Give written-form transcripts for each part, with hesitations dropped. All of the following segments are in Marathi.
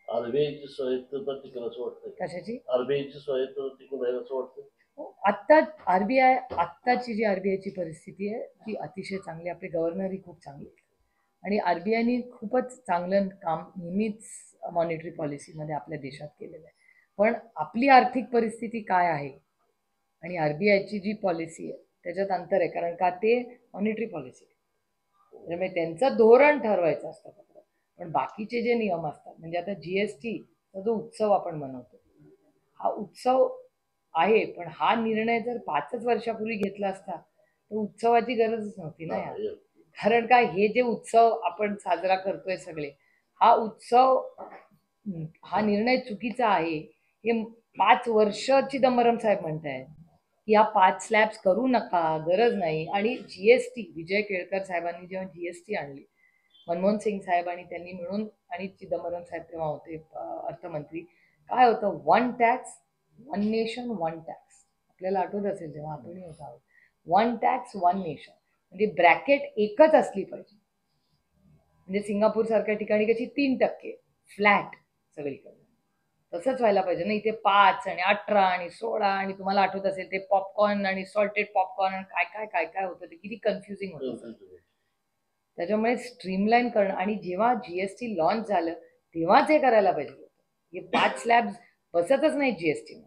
आरबीआयची स्वायत्तता टिकेल असं वाटतंय? कशाची? आरबीआयची स्वायत्तता टिकून राहील असं वाटतंय? आत्ता आत्ताची जी आरबीआयची परिस्थिती आहे ती अतिशय चांगली. आपले गव्हर्नरही खूप चांगले आणि आरबीआयनी खूपच चांगलं काम नेहमीच मॉनिटरी पॉलिसीमध्ये आपल्या देशात केलेलं आहे. पण आपली आर्थिक परिस्थिती काय आहे आणि आरबीआयची जी पॉलिसी आहे त्याच्यात अंतर आहे, कारण का ते मॉनिटरी पॉलिसी आहे, त्यामुळे त्यांचं धोरण ठरवायचं असतं. पण बाकीचे जे नियम असतात, म्हणजे आता जीएसटीचा जो उत्सव आपण मनवतो, हा उत्सव आहे, पण हा निर्णय जर 5च वर्षापूर्वी घेतला असता तर उत्सवाची गरजच नव्हती ना यार. कारण काय, हे जे उत्सव आपण साजरा करतोय सगळे, हा उत्सव हा निर्णय चुकीचा आहे हे 5 वर्ष चिदंबरम साहेब म्हणतायत की या 5 स्लॅब्स करू नका, गरज नाही. आणि जीएसटी विजय केळकर साहेबांनी जेव्हा जीएसटी आणली, मनमोहन सिंग साहेब आणि त्यांनी मिळून, आणि चिदंबरम साहेब तेव्हा होते अर्थमंत्री, काय होतं, one tax one nation one tax. आपल्याला आठवत असेल तेव्हा आपणही होत आहोत. वन टॅक्स वन नेशन म्हणजे ब्रॅकेट एकच असली पाहिजे. म्हणजे सिंगापूर सारख्या ठिकाणी कशी 3% फ्लॅट सगळीकडे, तसंच व्हायला पाहिजे ना. इथे 5 आणि 18 आणि 16, आणि तुम्हाला आठवत असेल ते पॉपकॉर्न आणि सॉल्टेड पॉपकॉर्न आणि काय काय काय काय होतं, ते किती कन्फ्युजिंग होतं. त्याच्यामुळे स्ट्रीमलाईन करणं, आणि जेव्हा जीएसटी लॉन्च झालं तेव्हाच हे करायला पाहिजे होतं. हे 5 स्लॅब्स बसतच नाही जीएसटी.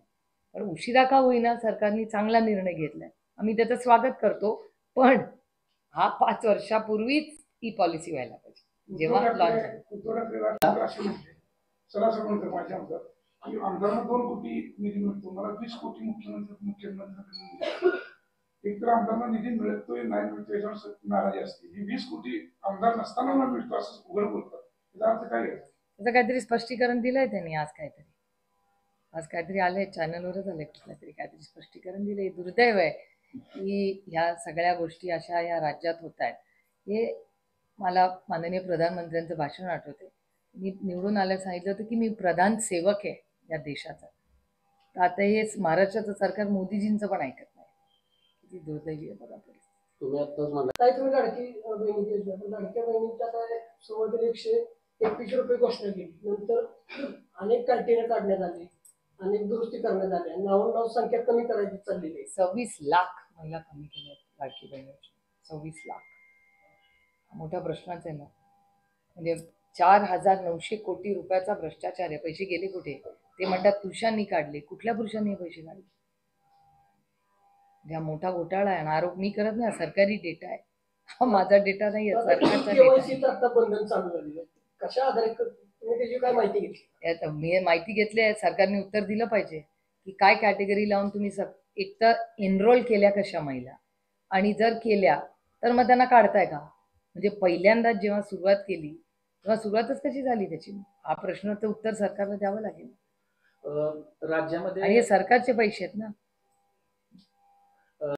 पण उशिरा का होईना सरकारने चांगला निर्णय घेतलाय, आम्ही त्याचं स्वागत करतो. पण हा 5 वर्षापूर्वीच ही पॉलिसी व्हायला पाहिजे जेव्हा लॉन्च झाली. सरासर म्हणतो माझ्या आमदार की आमदारांना 2 कोटी निधी मिळतो, मला 20 कोटी मुख्यमंत्री एक तर आमदारांना निधी मिळतोय नाही मिळतो याच्यावर नाराजी असते. ही 20 कोटी आमदार नसताना मला मिळतो असं उघड बोलतात, त्याचा अर्थ काय आहे? त्याचं काहीतरी स्पष्टीकरण दिलंय त्यांनी आज काहीतरी आलंय चॅनलवरच आलंय, काहीतरी स्पष्टीकरण दिलंय. दुर्दैव आहे की ह्या सगळ्या गोष्टी अशा या राज्यात होत आहेत. हे मला माननीय प्रधानमंत्र्यांचं भाषण आठवते. मी निवडून आल्यावर सांगितलं होतं की मी प्रधान सेवक आहे या देशाचा. तर आता हे महाराष्ट्राचं सरकार मोदीजींचं पण ऐकत नाही. किती दुर्दैवी आहे बघा. तुम्ही आत्ताच म्हणा काय तुम्ही लाडकी बहिणी योजना, पण लाडक्या बहिणीच्या काय सुरुवातीला 121 रुपये घोषणा केली, नंतर अनेक क्रायटेरिया काढण्यात आले, अनेक दुरुस्ती करण्यात आल्या, नाव संख्या कमी करायची चाललेली आहे. 26 लाख महिला कमी केल्या लाडकी बहीण योजना. 26 लाख मोठा प्रश्नच आहे ना. म्हणजे 4,900 कोटी रुपयाचा भ्रष्टाचार आहे. पैसे गेले कुठे? ते म्हणतात पुरुषांनी काढले. कुठल्या पुरुषांनी पैसे काढले? ज्या मोठा घोटाळा आहे, आरोप मी करत नाही, सरकारी डेटा आहे. हा माझा डेटा नाही आहे, सरकारचा डेटा. आता बंधन चालू झालेलं आहे, कशा आधारे तुम्ही त्याची काय माहिती घेतली? मी माहिती घेतली आहे. सरकारने उत्तर दिलं पाहिजे की काय कॅटेगरी लावून तुम्ही एक तर एनरोल केल्या कशा महिला, आणि जर केल्या तर मग त्यांना काढताय का? म्हणजे पहिल्यांदा जेव्हा सुरुवात केली तेव्हा सुरुवातच कशी झाली त्याची? हा प्रश्नाचं उत्तर सरकारला द्यावं लागेल. राज्यामध्ये आणि हे सरकारचे पैसे आहेत ना.